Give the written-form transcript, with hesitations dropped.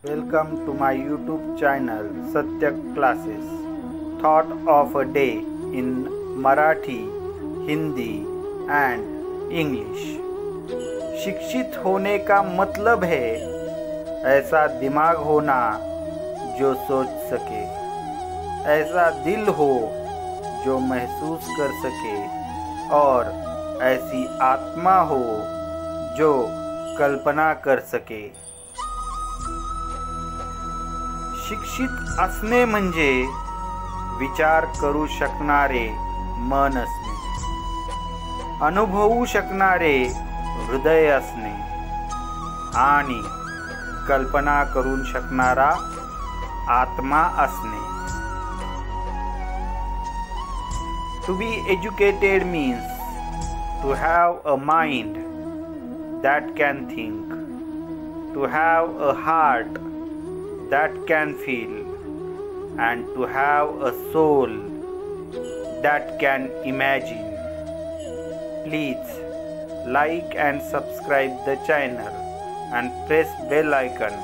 Welcome to my YouTube channel Satyak Classes. Thought of a day in Marathi, Hindi and English. शिक्षित होने का मतलब है ऐसा दिमाग होना जो सोच सके, ऐसा दिल हो जो महसूस कर सके और ऐसी आत्मा हो जो कल्पना कर सके. शिक्षित असणे म्हणजे विचार करू शकणारे मन असणे, अनुभवू शकणारे हृदय असणे आणि कल्पना करू शकणारा आत्मा असणे. To be educated means to have a mind that can think, to have a heart that can feel, and to have a soul that can imagine. Please like and subscribe the channel and press bell icon